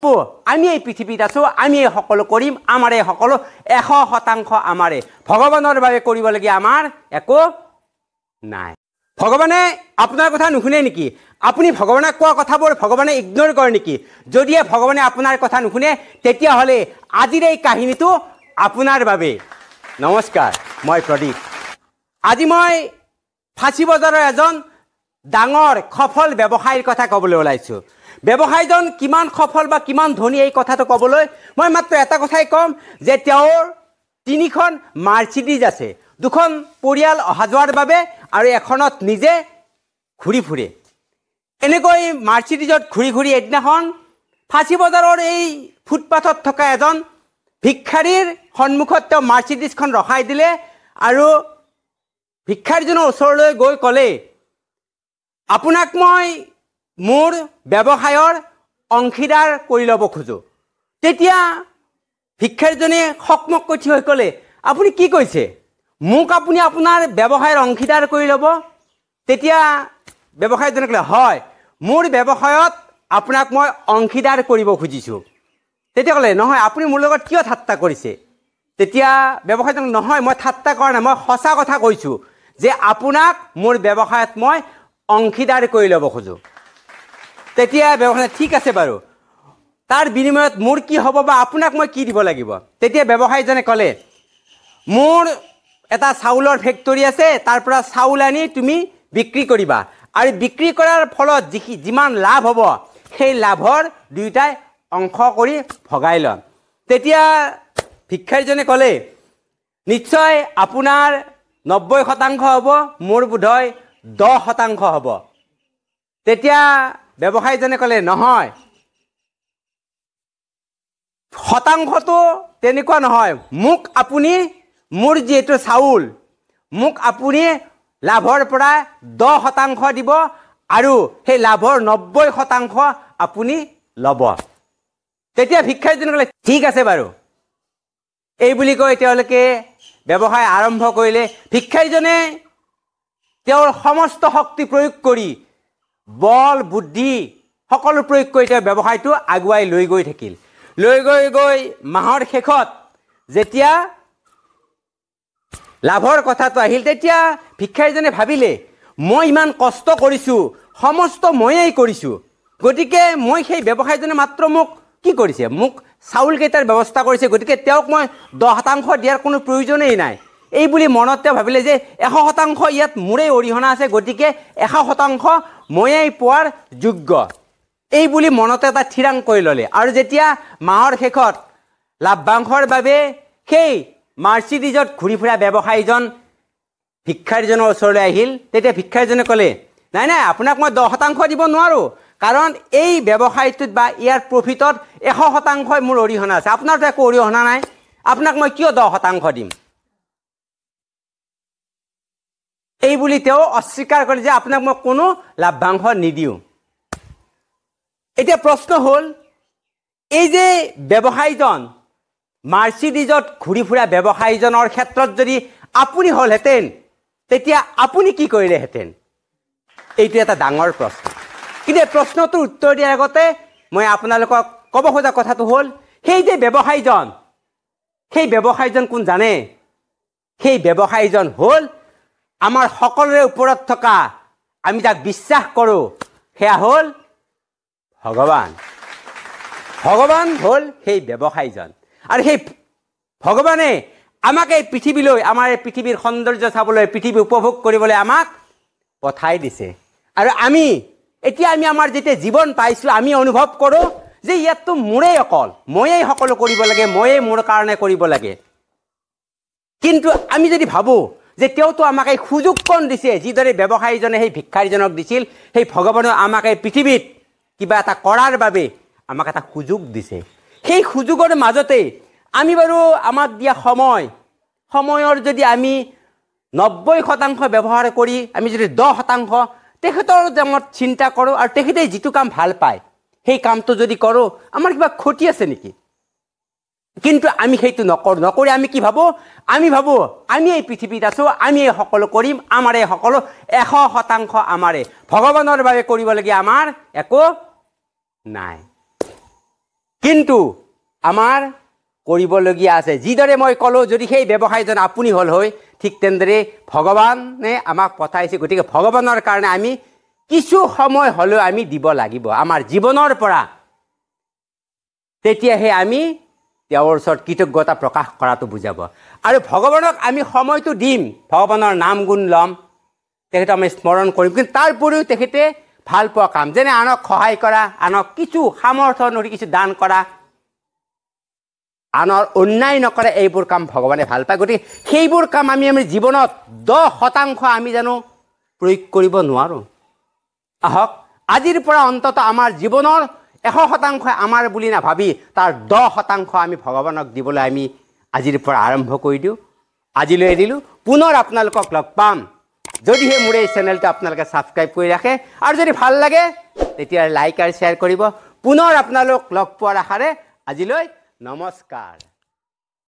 আমি এই পৃথিৱীত আছো আমি এই সকলো কৰিম আমাৰ এই সকলো 100% আমাৰে ভগৱানৰ বাবে কৰিবলগীয়া আমাৰ একো নাই ভগৱানে আপোনাৰ কথা নুশুনে নেকি আপুনি ভগৱানক কোৱা কথাবোৰ ভগৱানে ইগনোৰ কৰে নেকি যদি ভগৱানে আপোনাৰ কথা নুশুনে তেতিয়া হলে আজিৰ এই কাহিনীটো আপোনাৰ বাবে নমস্কাৰ মই প্ৰদীপ আজি মই ফাঁচী বজাৰৰ এজন ডাঙৰ সফল ব্যৱসায়ীৰ কথা ক'বলৈ ওলাইছো ব্যৱসায়ীজন কিমান সফল বা কিমান ধনী এই কথাটো ক'বলৈ মই মাত্ৰ এটা কথাই ক'ম যে তেওঁৰ তিনিখন মাৰ্চিডিজ আছে দুখন পৰিয়াল অহা যোৱাৰ বাবে আৰু এখনত নিজে ঘূৰি ফুৰে এনেকৈ মাৰ্চিডিজত ঘূৰি ঘূৰি এদিনাখন ফাঁচী বজাৰৰ এই ফুটপাথত থকা এজন ভিক্ষাৰীৰ সন্মুখত তেওঁ মাৰ্চিডিজখন ৰখাই দিলে আৰু ভিক্ষাৰীজনৰ ওচৰলৈ গৈ ক'লে আপোনাক মই মোৰ ব্যৱসায়ৰ অংশীদাৰ কৰি ল'ব খোজো তেতিয়া ভিক্ষাৰীজনে হকমককৈ থিয় হৈ ক'লে আপুনি কি কৈছে মোক আপুনি আপোনাৰ ব্যৱসায়ৰ অংশীদাৰ কৰি ল'ব তেতিয়া ব্যৱসায়ীজনে ক'লে হয় মোৰ ব্যৱসায়ত আপোনাক মই অংশীদাৰ কৰিব খুজিছো তেতিয়া ক'লে নহয় আপুনি মোৰ লগত কিয় ঠাট্টা কৰিছে তেতিয়া ব্যৱসায়ীজনে নহয় মই ঠাট্টা কৰা নাই মই সঁচা কথা কৈছো যে আপোনাক মোৰ ব্যৱসায়ত মই অংশীদাৰ কৰি ল'ব খোজো তেতিয়া ব্যৱসায়ী ঠিক আছে বাৰু তাৰ বিনিময়ত মোৰ কি হ'ব বা আপোনাক মই কি দিব লাগিব তেতিয়া ব্যৱসায়ীজনে ক'লে মোৰ এটা চাউলৰ ফেক্টৰী আছে তাৰ পৰা চাউল আনি তুমি বিক্ৰী কৰিবা আৰু বিক্ৰী কৰাৰ ফলত যিমান লাভ হ'ব সেই লাভৰ দুইটাই অংশ কৰি ভগাই ল'ম তেতিয়া ভিক্ষাৰীজনে ক'লে নিশ্চয় আপোনাৰ 90% হ'ব মোৰ বোধহয় 10% হ'ব তেতিয়া ব্যৱসায়ীজনে ক'লে নহয় শতাংশটো তেনেকুৱা নহয় মোক আপুনি মোৰ যেটো চাউল মোক আপুনি লাভৰ পৰা 10% দিব আৰু সেই লাভৰ 90% আপুনি ল'ব তেতিয়া ভিক্ষাৰীজনে ক'লে ঠিক আছে বাৰু এই বুলি কৈ তেওঁলোকে ব্যৱসায় আৰম্ভ কৰিলে ভিক্ষাৰীজনে তেওঁৰ সমস্ত শক্তি প্ৰয়োগ কৰি বল বুদ্ধি সকলো প্ৰয়োগ কৰি তেওঁ ব্যৱসায়টো আগুৱাই লৈ গৈ থাকিল লৈ গৈ মাহৰ শেষত যেতিয়া লাভৰ কথাটো আহিল তেতিয়া ভিক্ষাৰীজনে ভাবিলে মই ইমান কষ্ট কৰিছো সমস্ত ময়েই কৰিছো গতিকে মই সেই ব্যৱসায়ীজনে মাত্ৰ মোক কি কৰিছে মোক চাউল কেইটাৰ ব্যৱস্থা কৰিছে গতিকে তেওঁক মই 10% দিয়াৰ কোনো প্ৰয়োজনেই নাই এই বুলি মনত তেওঁ ভাবিলে যে 100% ইয়াত মোৰেই অৰিহণা আছে গতিকে 100% ময়েই পোৱাৰ যোগ্য এই বুলি মনত এটা থিৰাং কৰি ল'লে আৰু যেতিয়া মাহৰ শেষত লাভাংশৰ বাবে সেই মাৰ্চিডিজত ঘূৰি ফুৰা ব্যৱসায়ীজন ভিক্ষাৰীজনৰ ওচৰলৈ আহিল তেতিয়া ভিক্ষাৰীজনে ক'লে নাই নাই আপোনাক মই 10% দিব নোৱাৰো কাৰণ এই ব্যৱসায়টোত বা ইয়াৰ প্ৰফিটত 100% মোৰ অৰিহণা আছে আপোনাৰতো একো অৰিহণা নাই আপোনাক মই কিয় 10% দিম এই বুলি তেওঁ অস্বীকাৰ কৰে যে আপোনাক মই কোনো লাভাংশ নিদিও এতিয়া প্ৰশ্ন হ'ল এই যে ব্যৱসায়ীজন মাৰ্চিডিজত ঘূৰি ফুৰা ব্যৱসায়ীজনৰ ক্ষেত্ৰত যদি আপুনি হ'লহেঁতেন তেতিয়া আপুনি কি কৰিলেহেঁতেন এইটো এটা ডাঙৰ প্ৰশ্ন কিন্তু এই প্ৰশ্নটোৰ উত্তৰ দিয়াৰ আগতে মই আপোনালোকক ক'ব খোজা কথাটো হ'ল সেই যে ব্যৱসায়ীজন কোন জানে সেই ব্যৱসায়ীজন হ'ল আমাৰ সকলোৰে ওপৰত থকা আমি যাক বিশ্বাস কৰোঁ সেয়া হ'ল ভগৱান হ'ল সেই ব্যৱসায়ীজন আৰু সেই ভগৱানে আমাক এই পৃথিৱীলৈ আমাৰ এই পৃথিৱীৰ সৌন্দৰ্য চাবলৈ পৃথিৱী উপভোগ কৰিবলৈ আমাক পঠাই দিছে আৰু এতিয়া আমি আমাৰ যেতিয়া জীৱন পাইছোঁ আমি অনুভৱ কৰোঁ যে ইয়াততো মোৰেই অকল ময়েই সকলো কৰিব লাগে ময়েই মোৰ কাৰণে কৰিব লাগে কিন্তু আমি যদি ভাবোঁ যে তেওঁতো আমাক এই সুযোগকণ দিছে যিদৰে ব্যৱসায়ীজনে সেই ভিক্ষাৰীজনক দিছিল সেই ভগৱানে আমাক এই পৃথিৱীত কিবা এটা কৰাৰ বাবে আমাক এটা সুযোগ দিছে সেই সুযোগৰ মাজতে আমি বাৰু আমাক দিয়া সময়ৰ যদি আমি 90% ব্যৱহাৰ কৰি আমি যদি 10% তেখেতৰ নামত চিন্তা কৰোঁ আৰু তেখেতে যিটো কাম ভাল পায় সেই কামটো যদি কৰোঁ আমাৰ কিবা ক্ষতি আছে নেকি কিন্তু আমি সেইটো নকৰি আমি কি ভাবোঁ আমি এই পৃথিৱীত আছো আমি এই সকলো কৰিম আমাৰ এই সকলো 100% আমাৰে ভগৱানৰ বাবে কৰিবলগীয়া আমাৰ একো নাই কিন্তু আমাৰ কৰিবলগীয়া আছে যিদৰে মই ক'লোঁ যদি সেই ব্যৱসায়জন আপুনি হ'ল হয় ঠিক তেনেদৰে ভগৱানে আমাক পঠাইছে গতিকে ভগৱানৰ কাৰণে আমি কিছু সময় হ'লেও আমি দিব লাগিব আমাৰ জীৱনৰ পৰা তেতিয়াহে আমি তেওঁৰ ওচৰত কৃতজ্ঞতা প্ৰকাশ কৰাটো বুজাব আৰু ভগৱানক আমি সময়টো দিম ভগৱানৰ নাম গুণ ল'ম তেখেতক আমি স্মৰণ কৰিম কিন্তু তাৰ উপৰিও তেখেতে ভাল পোৱা কাম যেনে আনক সহায় কৰা আনক কিছু সামৰ্থ্য অনুসৰি কিছু দান কৰা আনৰ অন্যায় নকৰে এইবোৰ কাম ভগৱানে ভাল পায় গতিকে সেইবোৰ কাম আমি জীৱনত 10% আমি জানো প্ৰয়োগ কৰিব নোৱাৰোঁ আহক আজিৰ পৰা অন্তত আমাৰ জীৱনৰ 100% আমাৰ বুলি নাভাবি তাৰ 10% আমি ভগৱানক দিবলৈ আমি আজিৰ পৰা আৰম্ভ কৰি দিওঁ আজিলৈ এৰিলোঁ পুনৰ আপোনালোকক লগ পাম যদিহে মোৰ এই চেনেলটো আপোনালোকে ছাবস্ক্ৰাইব কৰি ৰাখে আৰু যদি ভাল লাগে তেতিয়া লাইক আৰু শ্বেয়াৰ কৰিব পুনৰ আপোনালোক লগ পোৱাৰ আশাৰে আজিলৈ নমস্কাৰ